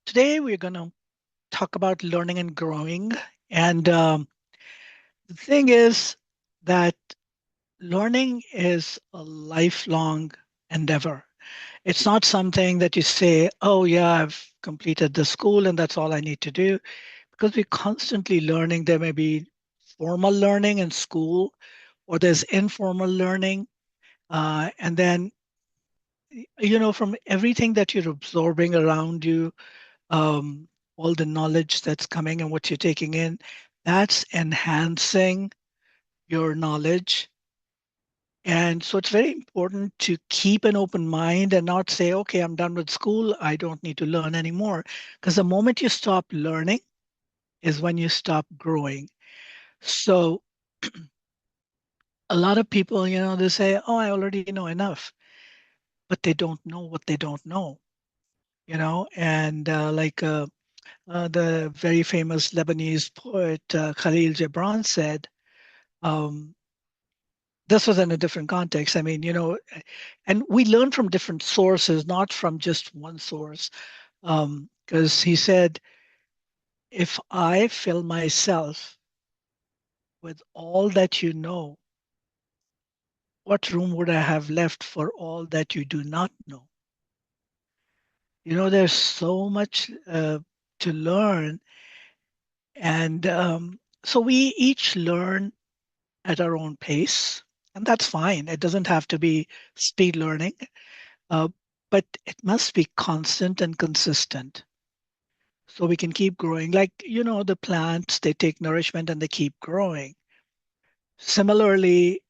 Today we're going to talk about learning and growing. And the thing is that learning is a lifelong endeavor. It's not something that you say, oh, yeah, I've completed the school and that's all I need to do. Because we're constantly learning. There may be formal learning in school, or there's informal learning. And then, from everything that you're absorbing around you, um, all the knowledge that's coming and what you're taking in, that's enhancing your knowledge. And so it's very important to keep an open mind and not say, okay, I'm done with school. I don't need to learn anymore. Because the moment you stop learning is when you stop growing. So a lot of people, they say, oh, I already know enough, but they don't know what they don't know, and the very famous Lebanese poet Khalil Gibran said, um, this was in a different context. I mean, and we learn from different sources, not from just one source. Because he said, if I fill myself with all that you know, what room would I have left for all that you do not know? There's so much to learn. And so we each learn at our own pace, and that's fine. It doesn't have to be speed learning, uh, but it must be constant and consistent so we can keep growing. Like, the plants, they take nourishment and they keep growing. Similarly,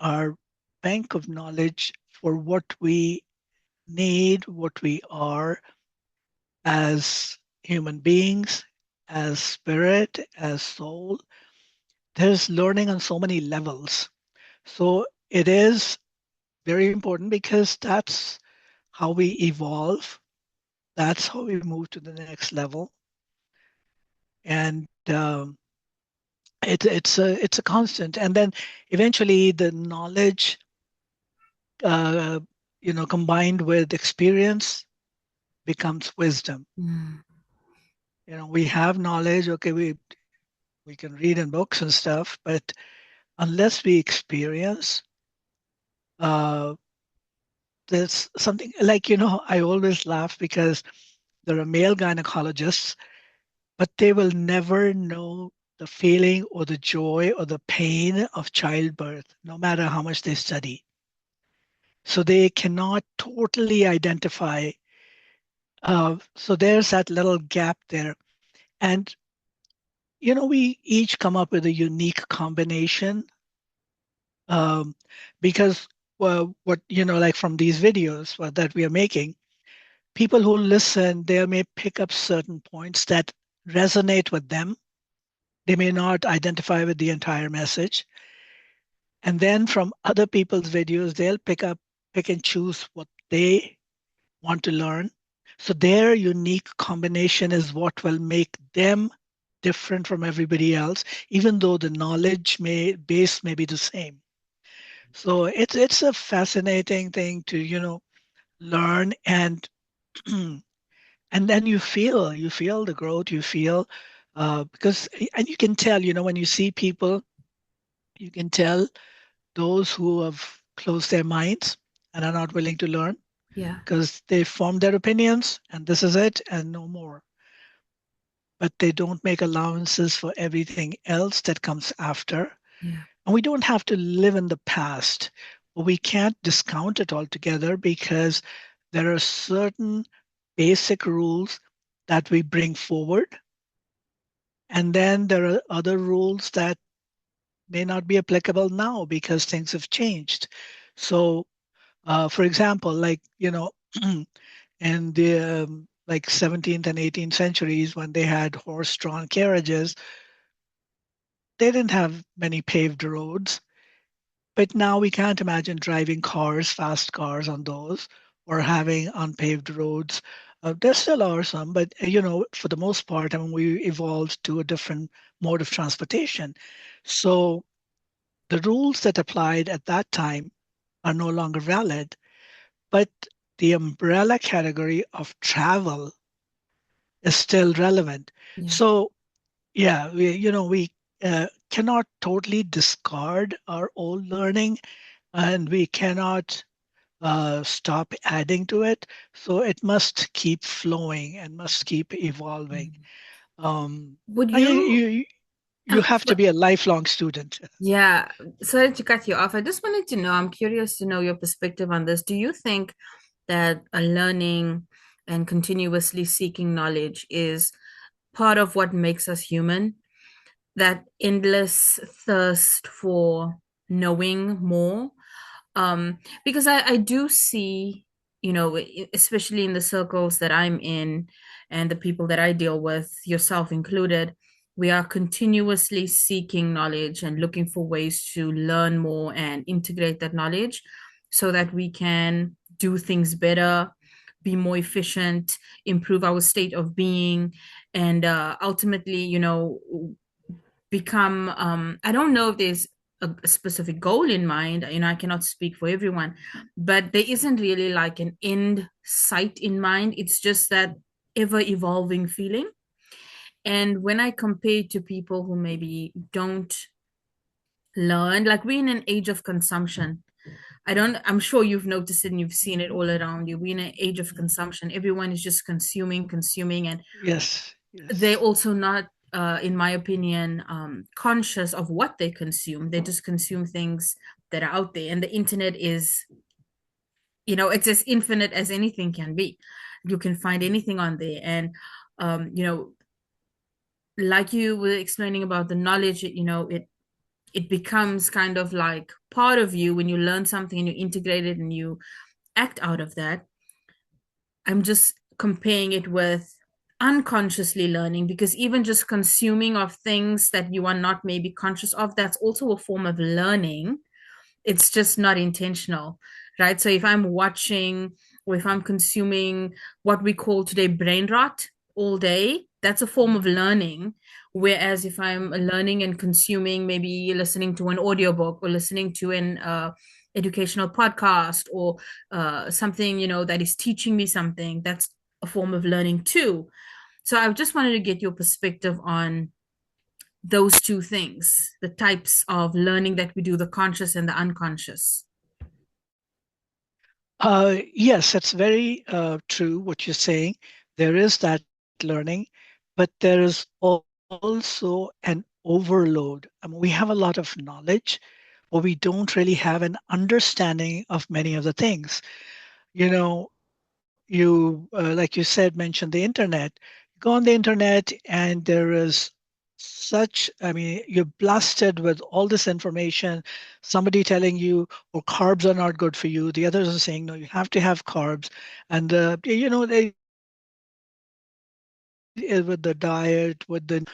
our bank of knowledge for what we need, what we are as human beings, as spirit, as soul, there's learning on so many levels. So it is very important because that's how we evolve. That's how we move to the next level. And it's a constant. And then eventually the knowledge, uh, combined with experience becomes wisdom. Mm. We have knowledge. Okay, we can read in books and stuff, but unless we experience, uh, there's something like, I always laugh because there are male gynecologists, but they will never know the feeling or the joy or the pain of childbirth, no matter how much they study. So they cannot totally identify. So there's that little gap there. And, we each come up with a unique combination, um, because, well, like from these videos that we are making, people who listen, they may pick up certain points that resonate with them. They may not identify with the entire message. And then from other people's videos, they'll pick and choose what they want to learn. So their unique combination is what will make them different from everybody else, even though the knowledge base may be the same. So it's a fascinating thing to, learn, and and then you feel the growth, you feel, because, and you can tell, when you see people, you can tell those who have closed their minds and are not willing to learn Yeah. because they formed their opinions and this is it and no more. But they don't make allowances for everything else that comes after. Yeah. And we don't have to live in the past, but we can't discount it altogether because there are certain basic rules that we bring forward. And then there are other rules that may not be applicable now because things have changed. So, for example, like, in the like 17th and 18th centuries when they had horse-drawn carriages, they didn't have many paved roads. But now we can't imagine driving cars, fast cars on those, or having unpaved roads. There still are some, but for the most part, I mean, we evolved to a different mode of transportation. So the rules that applied at that time are no longer valid, but the umbrella category of travel is still relevant. Yeah. So yeah, we cannot totally discard our old learning, and we cannot stop adding to it. So it must keep flowing and must keep evolving. Mm. Um, Would I, you, you have to so, be a lifelong student. yeah, sorry to cut you off. I just wanted to know, I'm curious to know your perspective on this. Do you think that a learning and continuously seeking knowledge is part of what makes us human? That endless thirst for knowing more, because I do see, especially in the circles that I'm in and the people that I deal with, yourself included, we are continuously seeking knowledge and looking for ways to learn more and integrate that knowledge so that we can do things better, be more efficient, improve our state of being, and ultimately, become, I don't know if there's a specific goal in mind. I cannot speak for everyone, but there isn't really like an end sight in mind. It's just that ever evolving feeling. And when I compare to people who maybe don't learn, like we're in an age of consumption. I'm sure you've noticed it and you've seen it all around you. We're in an age of consumption. Everyone is just consuming, consuming, and Yes, they're yes. also not, in my opinion, conscious of what they consume. They just consume things that are out there, and the internet is, it's as infinite as anything can be. You can find anything on there, and um, you know, like you were explaining about the knowledge, it becomes kind of like part of you when you learn something and you integrate it and you act out of that. I'm just comparing it with unconsciously learning, because even just consuming of things that you are not maybe conscious of, that's also a form of learning. It's just not intentional, right? So if I'm watching or if I'm consuming what we call today brain rot all day, that's a form of learning. Whereas if I'm learning and consuming, maybe listening to an audiobook or listening to an educational podcast or something, that is teaching me something, that's a form of learning too. So I just wanted to get your perspective on those two things, the types of learning that we do, the conscious and the unconscious. Yes, that's very true what you're saying. There is that learning, but there is also an overload. I mean, we have a lot of knowledge, but we don't really have an understanding of many of the things. You, like you said, mentioned the internet. You go on the internet, and there is such, I mean, you're blasted with all this information. Somebody telling you, oh, carbs are not good for you. The others are saying, no, you have to have carbs. And, with the diet, with the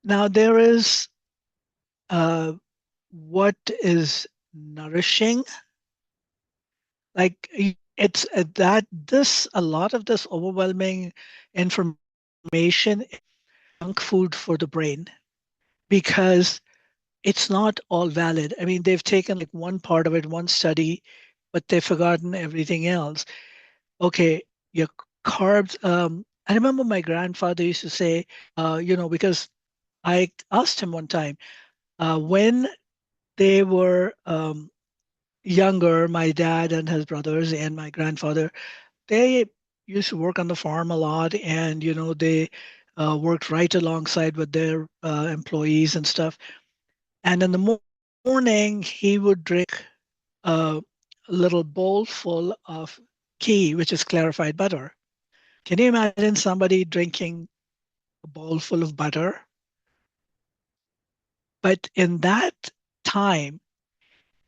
now there is what is nourishing. Like it's that this a lot of this overwhelming information junk food for the brain, because it's not all valid. I mean, they've taken like one part of it, one study, but they've forgotten everything else. Okay, your carbs. I remember my grandfather used to say, because I asked him one time, when they were younger, my dad and his brothers and my grandfather, they used to work on the farm a lot, and they worked right alongside with their employees and stuff. And in the morning, he would drink a little bowl full of ghee, which is clarified butter. Can you imagine somebody drinking a bowl full of butter? But in that time,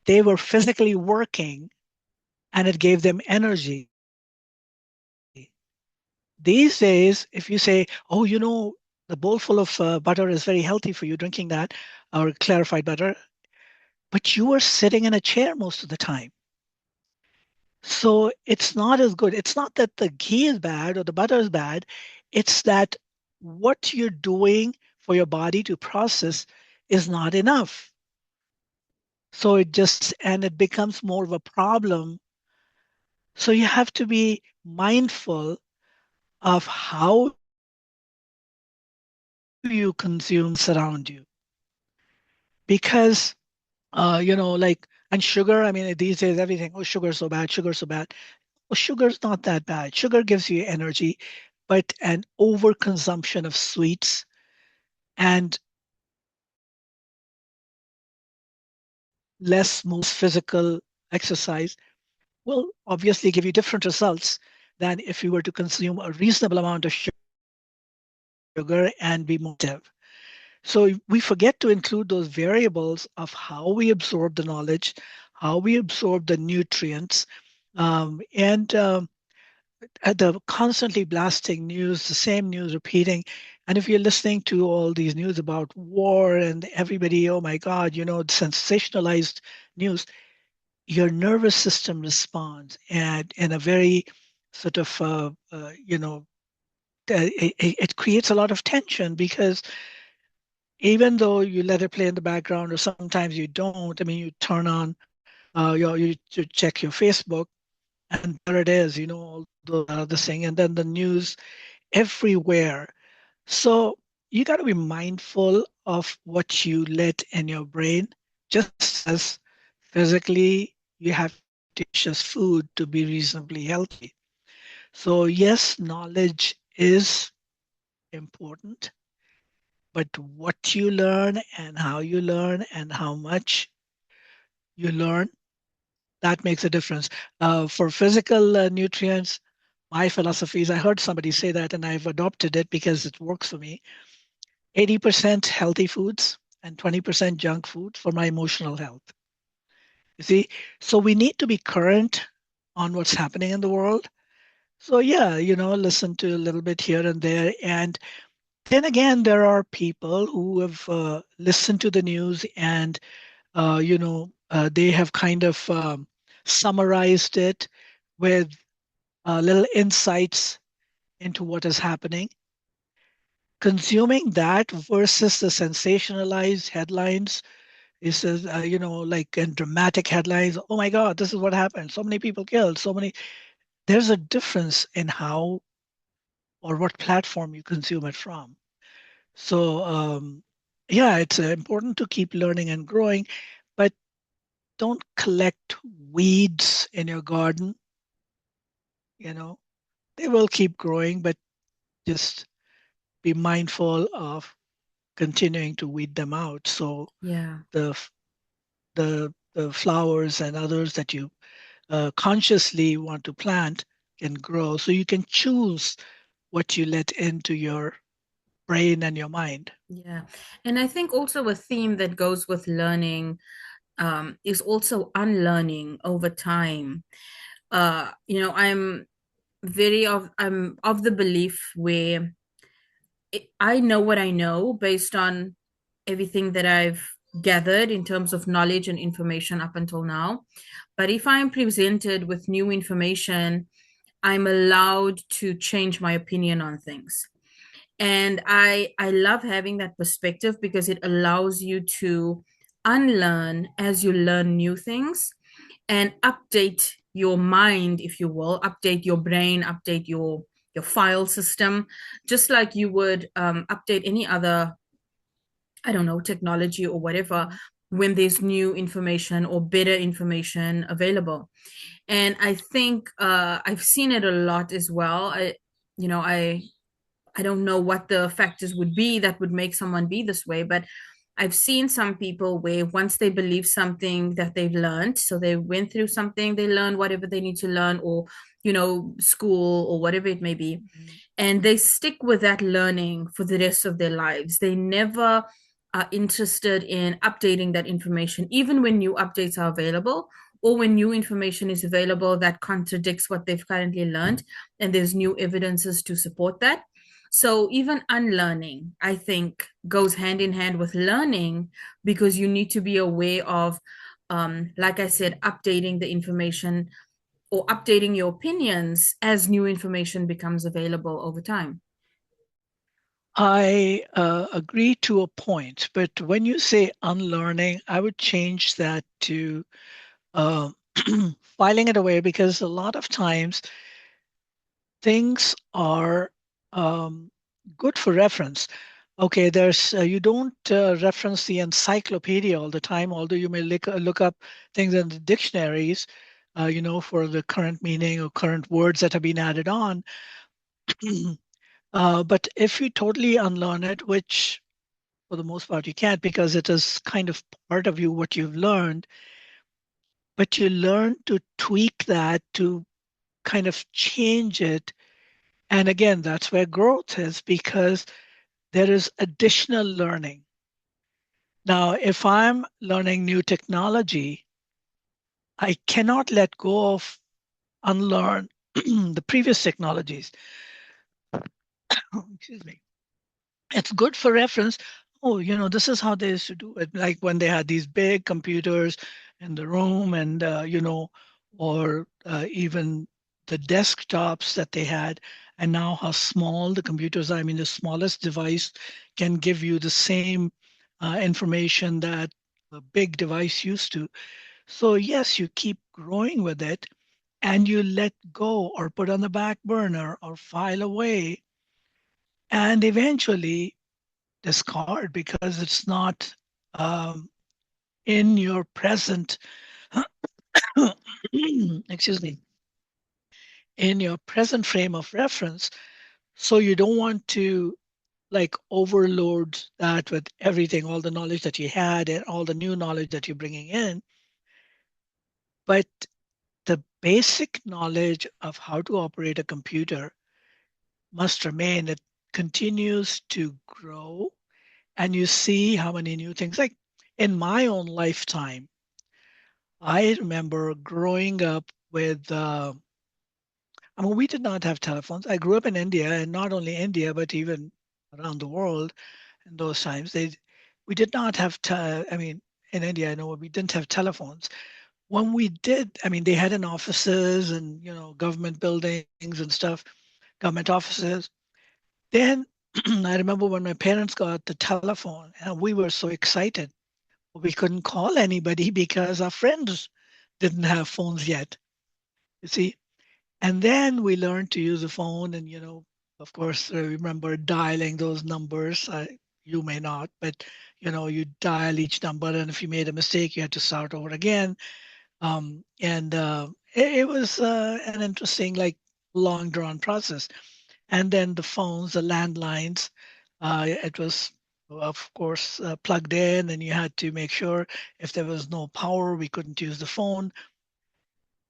they were physically working, and it gave them energy. These days, if you say, oh, the bowl full of butter is very healthy for you, drinking that, or clarified butter, but you were sitting in a chair most of the time. So it's not as good. It's not that the ghee is bad or the butter is bad. It's that what you're doing for your body to process is not enough. So it becomes more of a problem. So you have to be mindful of how you consume around you? Because like, and sugar, I mean, these days everything, oh, sugar's so bad, sugar's so bad. Well, sugar's not that bad. Sugar gives you energy, but an overconsumption of sweets and less physical exercise will obviously give you different results than if you were to consume a reasonable amount of sugar and be more active. So we forget to include those variables of how we absorb the knowledge, how we absorb the nutrients, and at the constantly blasting news, the same news repeating. And if you're listening to all these news about war and everybody, oh my God, sensationalized news, your nervous system responds and in a very sort of, it creates a lot of tension because even though you let it play in the background or sometimes you don't, I mean, you turn on, you check your Facebook and there it is, all the other thing, and then the news everywhere. So you got to be mindful of what you let in your brain, just as physically you have to just food to be reasonably healthy. So yes, knowledge is important, but what you learn and how much you learn, that makes a difference. For physical nutrients, my philosophy is I heard somebody say that and I've adopted it because it works for me. 80% healthy foods and 20% junk food for my emotional health. You see, so we need to be current on what's happening in the world. So yeah, listen to a little bit here and there. And then again, there are people who have listened to the news and they have kind of summarized it with little insights into what is happening. Consuming that versus the sensationalized headlines is, like in dramatic headlines. Oh my God, this is what happened. So many people killed. So many. There's a difference in how or what platform you consume it from. So, yeah, it's important to keep learning and growing, but don't collect weeds in your garden. You know, they will keep growing, but just be mindful of continuing to weed them out. So Yeah. the the flowers and others that you consciously want to plant can grow. So you can choose what you let into your brain and your mind. Yeah. And I think also a theme that goes with learning is also unlearning over time. I'm of the belief where I know what I know based on everything that I've gathered in terms of knowledge and information up until now. But if I'm presented with new information, I'm allowed to change my opinion on things. And I love having that perspective because it allows you to unlearn as you learn new things and update your mind, if you will, update your brain, update your file system, just like you would update any other, I don't know, technology or whatever, Mhm. when there's new information or better information available. And I think I've seen it a lot as well. You know, I don't know what the factors would be that would make someone be this way, but I've seen some people where once they believe something that they've learned, so they went through something, they learn whatever they need to learn, or, school or whatever it may be, Mhm. and they stick with that learning for the rest of their lives. They never are interested in updating that information, even when new updates are available or when new information is available that contradicts what they've currently learned and there's new evidences to support that. So even unlearning, I think, goes hand in hand with learning because you need to be aware of, like I said, updating the information or updating your opinions as new information becomes available over time. I agree to a point, but when you say unlearning, I would change that to uh, filing it away because a lot of times things are um, good for reference. Okay, there's you don't reference the encyclopedia all the time, although you may look up things in the dictionaries, for the current meaning or current words that have been added on. But if you totally unlearn it, which for the most part you can't because it is kind of part of you, what you've learned, but you learn to tweak that to kind of change it. And again, that's where growth is because there is additional learning. Now, if I'm learning new technology, I cannot let go of unlearn the previous technologies. Excuse me. It's good for reference. Oh, this is how they used to do it. Like when they had these big computers in the room, and or even the desktops that they had, and now how small the computers are. I mean, the smallest device can give you the same information that a big device used to. So yes, you keep growing with it, and you let go or put on the back burner or file away, and eventually discard because it's not um, in your present excuse me, in your present frame of reference. So you don't want to like overload that with everything, all the knowledge that you had and all the new knowledge that you're bringing in. But the basic knowledge of how to operate a computer must remain. It continues to grow, and you see how many new things. Like in my own lifetime, I remember growing up with, I mean, we did not have telephones. I grew up in India, and not only India, but even around the world in those times. We did not have, I mean, in India, I know we didn't have telephones. When we did, I mean, they had in offices and, government buildings and stuff, government offices. Then I remember when my parents got the telephone, and we were so excited. We couldn't call anybody because our friends didn't have phones yet, you see. And then we learned to use the phone, and, of course, remember dialing those numbers. You may not, but, you dial each number, and if you made a mistake, you had to start over again. And it was an interesting, like, long drawn process. And then the phones, the landlines, it was, of course, plugged in, and you had to make sure if there was no power, we couldn't use the phone.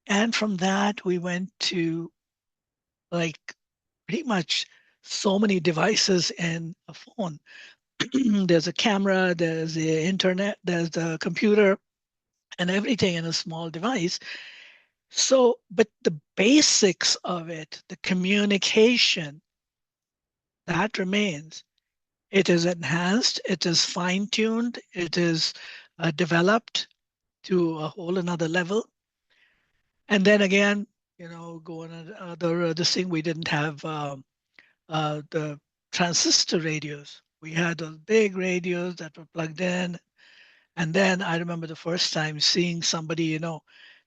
And from that, we went to like pretty much so many devices in a phone. There's a camera, there's the internet, there's the computer, and everything in a small device. So, but the basics of it, the communication, that remains. It is enhanced, it is fine-tuned, it is developed to a whole another level. And then again, go on another this thing. We didn't have the transistor radios. We had those big radios that were plugged in. And then I remember the first time seeing somebody,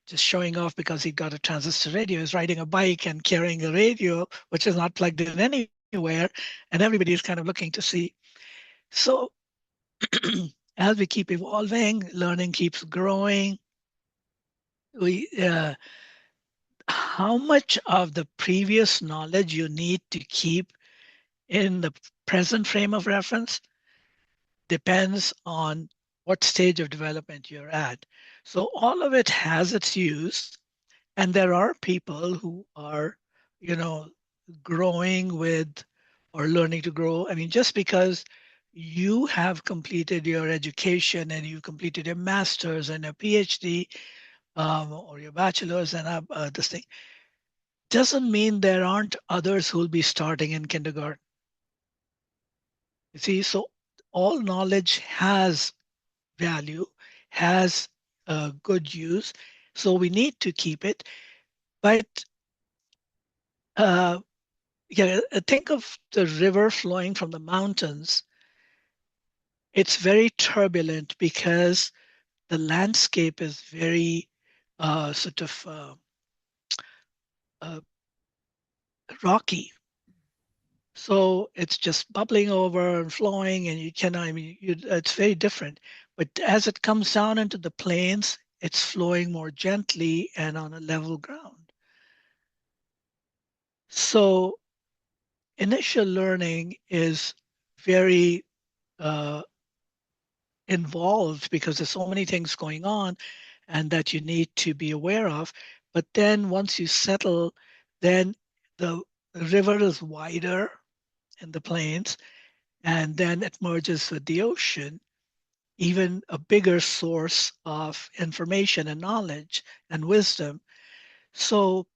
just showing off because he got a transistor radio, is riding a bike and carrying a radio, which is not plugged in anywhere. And everybody is kind of looking to see. So as we keep evolving, learning keeps growing. We How much of the previous knowledge you need to keep in the present frame of reference depends on what stage of development you're at. So all of it has its use, and there are people who are, you know, growing with or learning to grow. I mean, just because you have completed your education and you completed your master's and a PhD, or your bachelor's and this thing, doesn't mean there aren't others who will be starting in kindergarten. You see, so all knowledge has value, has good use. So we need to keep it. But uh, yeah, think of the river flowing from the mountains. It's very turbulent because the landscape is very sort of uh, rocky. So it's just bubbling over and flowing, and you cannot, I mean, it's very different. But as it comes down into the plains, it's flowing more gently and on a level ground. So initial learning is very uh, involved because there's so many things going on and that you need to be aware of. But then once you settle, then the river is wider in the plains, and then it merges with the ocean, even a bigger source of information and knowledge and wisdom. So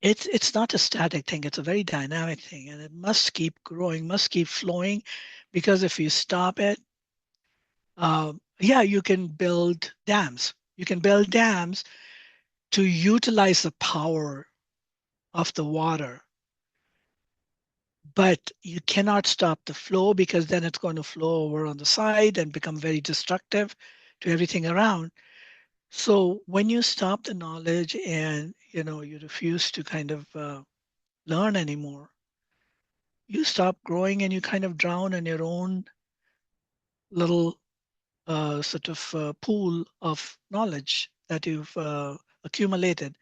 it's not a static thing, it's a very dynamic thing, and it must keep growing, must keep flowing, because if you stop it, yeah, you can build dams. You can build dams to utilize the power of the water, but you cannot stop the flow because then it's going to flow over on the side and become very destructive to everything around. So when you stop the knowledge and you refuse to kind of learn anymore, you stop growing and you kind of drown in your own little sort of pool of knowledge that you've accumulated.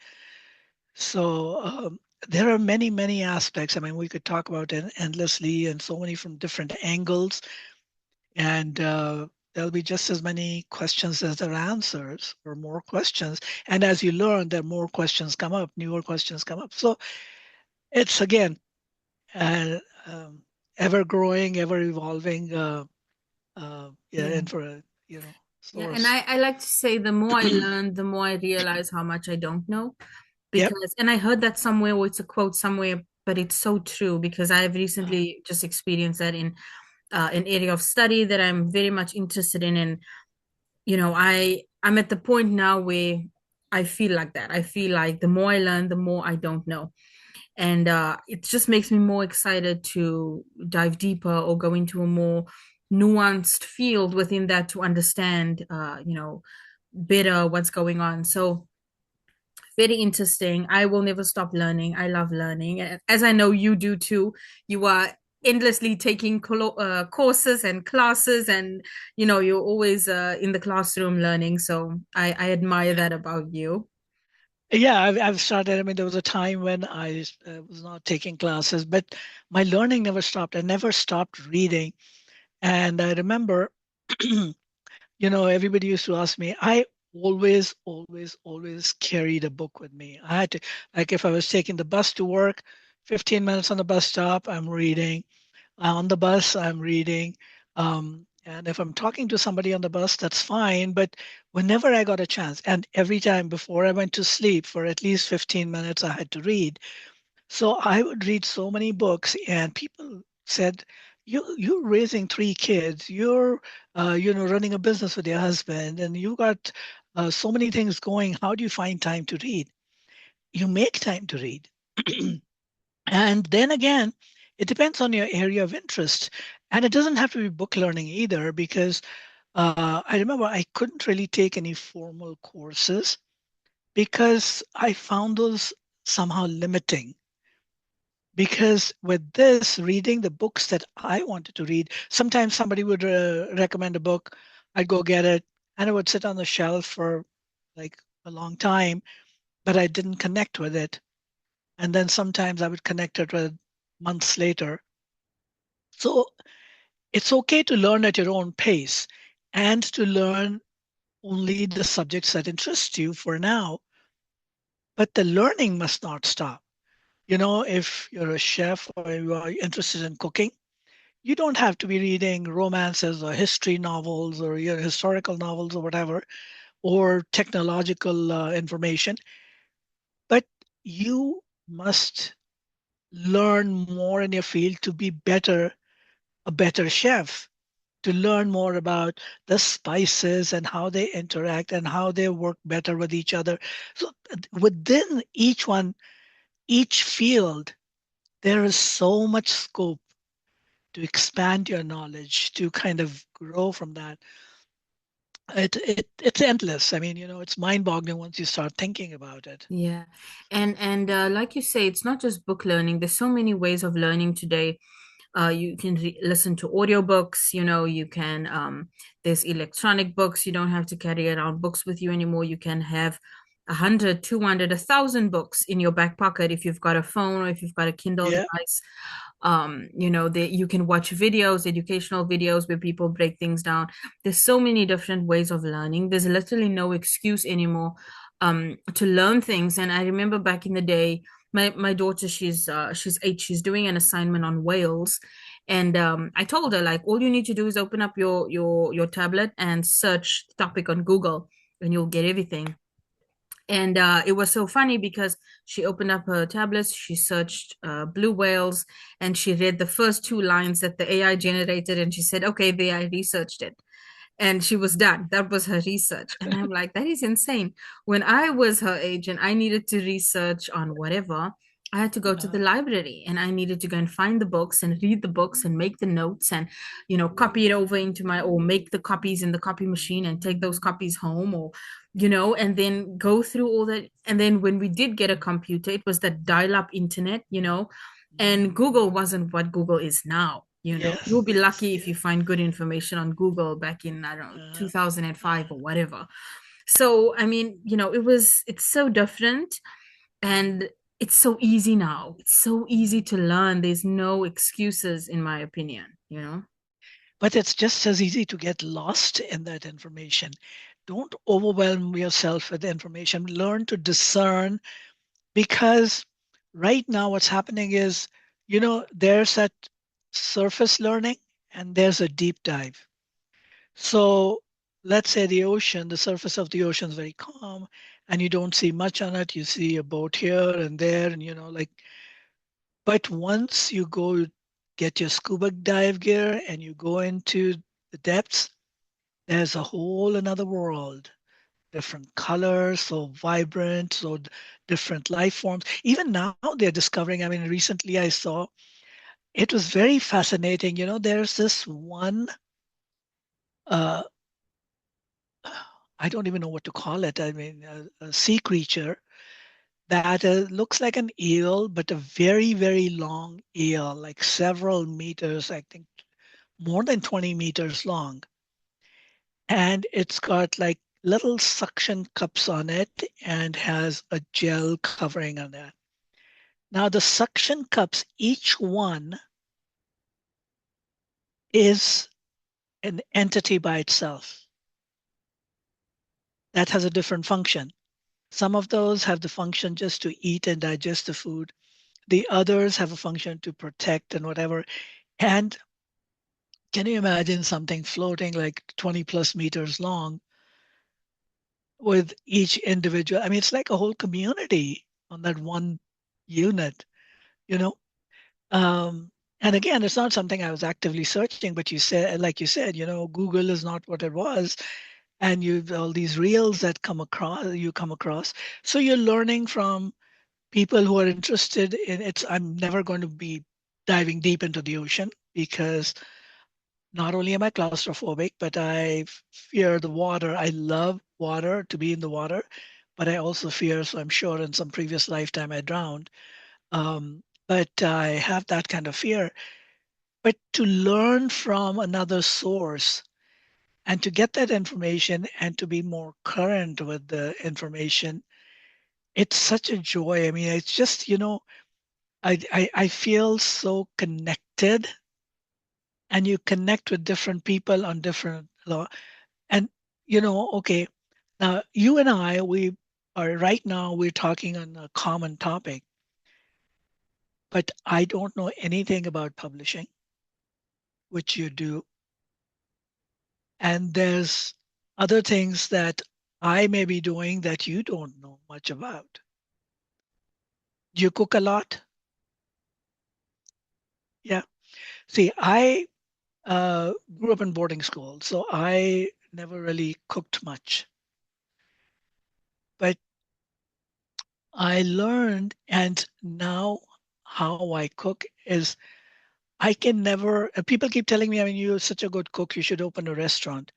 So there are many, many aspects. I mean, we could talk about it endlessly and so many from different angles, and there'll be just as many questions as there are answers, or more questions. And as you learn, there are more questions come up, newer questions come up. So it's again uh, um, ever growing, ever evolving, yeah, Yeah. and for a Yeah, and source. I like to say the more I learn, the more I realize how much I don't know. Yep. Because, and I heard that somewhere, or it's a quote somewhere, but it's so true because I have recently just experienced that in an area of study that I'm very much interested in. And, I'm at the point now where I feel like that. I feel like the more I learn, the more I don't know. And it just makes me more excited to dive deeper or go into a more nuanced field within that to understand, better what's going on. So very interesting. I will never stop learning. I love learning. As I know you do too. You are endlessly taking courses and classes, and you're always in the classroom learning. So I admire that about you. Yeah, I've started. I mean, there was a time when I was not taking classes, but my learning never stopped. I never stopped reading. And I remember, everybody used to ask me, I always, always, always carried a book with me. I had to, like, if I was taking the bus to work, 15 minutes on the bus stop, I'm reading. On the bus, I'm reading. And if I'm talking to somebody on the bus, that's fine. But whenever I got a chance, and every time before I went to sleep for at least 15 minutes, I had to read. So I would read so many books, and people said, you're raising three kids, you're running a business with your husband, and you got so many things going. How do you find time to read? You make time to read. And then again, it depends on your area of interest. And it doesn't have to be book learning either, because I remember I couldn't really take any formal courses because I found those somehow limiting. Because with this, reading the books that I wanted to read, sometimes somebody would recommend a book, I'd go get it, and it would sit on the shelf for like a long time, but I didn't connect with it. And then sometimes I would connect it with months later. So it's okay to learn at your own pace and to learn only the subjects that interest you for now, but the learning must not stop. If you're a chef or you are interested in cooking, you don't have to be reading romances or history novels or historical novels or whatever, or technological information, but you must learn more in your field to be a better chef, to learn more about the spices and how they interact and how they work better with each other. So within each field, there is so much scope to expand your knowledge, to kind of grow from that. It's endless. I mean, it's mind-boggling once you start thinking about it. Yeah. And like you say, it's not just book learning. There's so many ways of learning today. You can listen to audiobooks, you can there's electronic books. You don't have to carry around books with you anymore. You can have 100, 200, 1,000 books in your back pocket if you've got a phone or if you've got a Kindle Yeah. device. You can watch videos, educational videos where people break things down. There's so many different ways of learning. There's literally no excuse anymore to learn things. And I remember back in the day, my daughter, she's 8, she's doing an assignment on whales. And I told her, like, all you need to do is open up your tablet and search the topic on Google, and you'll get everything. And it was so funny because she opened up her tablets, she searched blue whales, and she read the first two lines that the AI generated, and she said, "Okay, there, I researched it." And she was done. That was her research. And I'm like, that is insane. When I was her age and I needed to research on whatever, I had to go to the Uh, library and I needed to go and find the books and read the books and make the notes and, copy it over into or make the copies in the copy machine and take those copies home or, and then go through all that. And then when we did get a computer, it was that dial up internet, and Google wasn't what Google is now. yes, You'll be yes, lucky if you yes. find good information on Google back in, I don't know, Uh, 2005 or whatever. So, I mean, it's so different and it's so easy now. It's so easy to learn. There's no excuses, in my opinion. but it's just as easy to get lost in that information. Don't overwhelm yourself with information. Learn to discern, because right now what's happening is, there's that surface learning and there's a deep dive. So let's say the surface of the ocean is very calm and you don't see much on it. You see a boat here and there, and like, but once you go get your scuba dive gear and you go into the depths, there's a whole another world. Different colors, so vibrant, so different life forms. Even now they're discovering, I mean, recently I saw, it was very fascinating. There's this one, uh, I don't even know what to call it. I mean, a sea creature that looks like an eel, but a very, very long eel, like several meters, I think more than 20 meters long. And it's got like little suction cups on it and has a gel covering on that. Now, the suction cups, each one is an entity by itself that has a different function. Some of those have the function just to eat and digest the food. The others have a function to protect and whatever. And can you imagine something floating like 20 plus meters long with each individual? I mean, it's like a whole community on that one unit, you know? And again, it's not something I was actively searching, but like you said, Google is not what it was. And you've all these reels that come across. So you're learning from people who are interested in it. I'm never going to be diving deep into the ocean because not only am I claustrophobic, but I fear the water. I love water, to be in the water, but I also fear, so I'm sure in some previous lifetime I drowned. But I have that kind of fear. But to learn from another source and to get that information and to be more current with the information, it's such a joy. I mean, it's just, I feel so connected, and you connect with different people on different law. And, okay, now you and I, we are right now, we're talking on a common topic, but I don't know anything about publishing, which you do. And there's other things that I may be doing that you don't know much about. Do you cook a lot? Yeah. See, I grew up in boarding school, so I never really cooked much. But I learned, and now how I cook is I can never, people keep telling me, I mean, you're such a good cook, you should open a restaurant.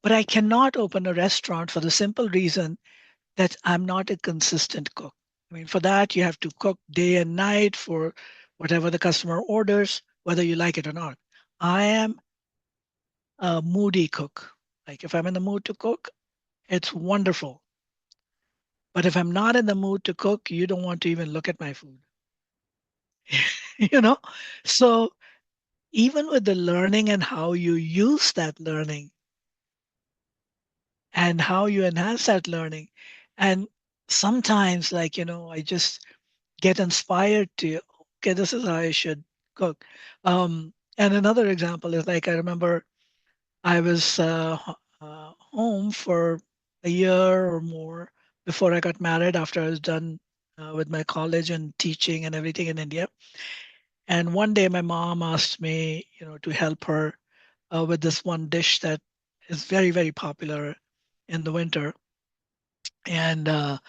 But I cannot open a restaurant for the simple reason that I'm not a consistent cook. I mean, for that, you have to cook day and night for whatever the customer orders, whether you like it or not. I am a moody cook. Like if I'm in the mood to cook, it's wonderful. But if I'm not in the mood to cook, you don't want to even look at my food. you know? So even with the learning and how you use that learning and how you enhance that learning, and sometimes, like, I just get inspired to, okay, this is how I should cook. And another example is like I remember I was home for a year or more before I got married after I was done with my college and teaching and everything in India. And one day my mom asked me, to help her with this one dish that is very, very popular in the winter. And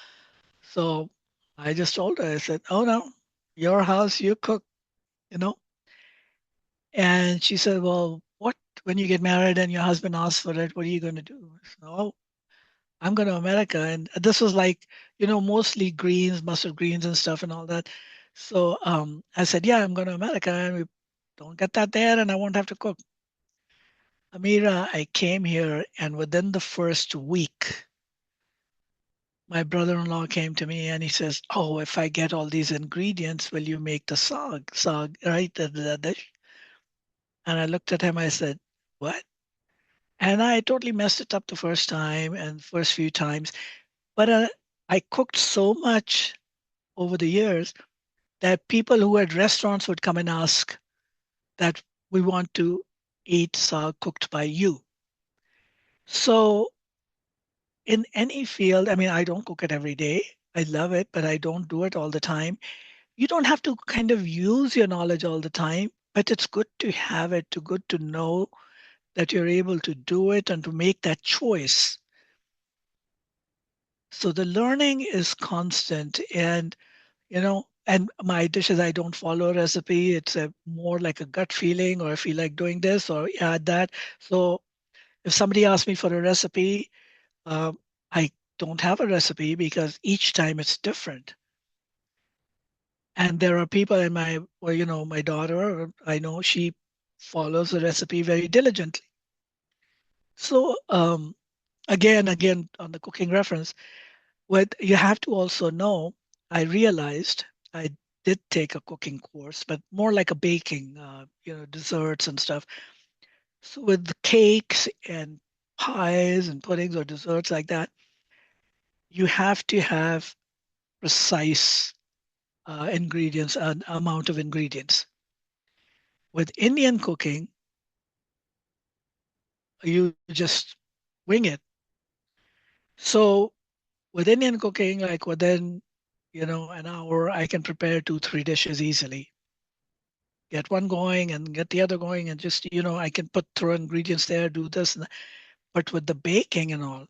so I just told her, I said, oh no, your house, you cook, you know? And she said, well, what, when you get married and your husband asks for it, what are you going to do? I said, oh, I'm going to America. And this was like, mostly greens, mustard greens and stuff and all that. So I said, yeah, I'm going to America and we don't get that there and I won't have to cook. Amira, I came here and within the first week, my brother-in-law came to me and he says, oh, if I get all these ingredients, will you make the sag, right? The dish. And I looked at him, I said, what? And I totally messed it up the first time and first few times. But I cooked so much over the years that people who had restaurants would come and ask that we want to eat sag cooked by you. So in any field, I mean, I don't cook it every day. I love it, but I don't do it all the time. You don't have to kind of use your knowledge all the time, but it's good to have it, to good to know that you're able to do it and to make that choice. So the learning is constant and my dishes, I don't follow a recipe. It's a more like a gut feeling, or I feel like doing this or add that. So if somebody asks me for a recipe, I don't have a recipe because each time it's different. And there are people in my daughter, I know she follows the recipe very diligently. So again, on the cooking reference, what you have to also know, I realized I did take a cooking course, but more like a baking, desserts and stuff. So with the cakes and pies and puddings or desserts like that, you have to have precise ingredients, an amount of ingredients. With Indian cooking, you just wing it. So with Indian cooking, like within, an hour, I can prepare two, three dishes easily. Get one going and get the other going, and just, I can put throw ingredients there, do this. But with the baking and all,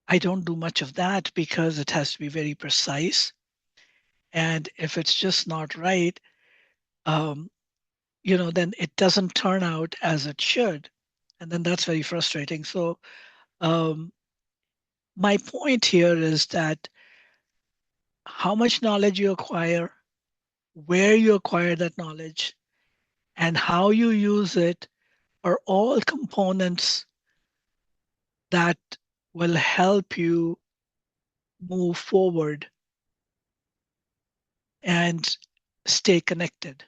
I don't do much of that because it has to be very precise. And if it's just not right, um, then it doesn't turn out as it should. And then that's very frustrating. So um, my point here is that how much knowledge you acquire, where you acquire that knowledge, and how you use it are all components that will help you move forward and stay connected.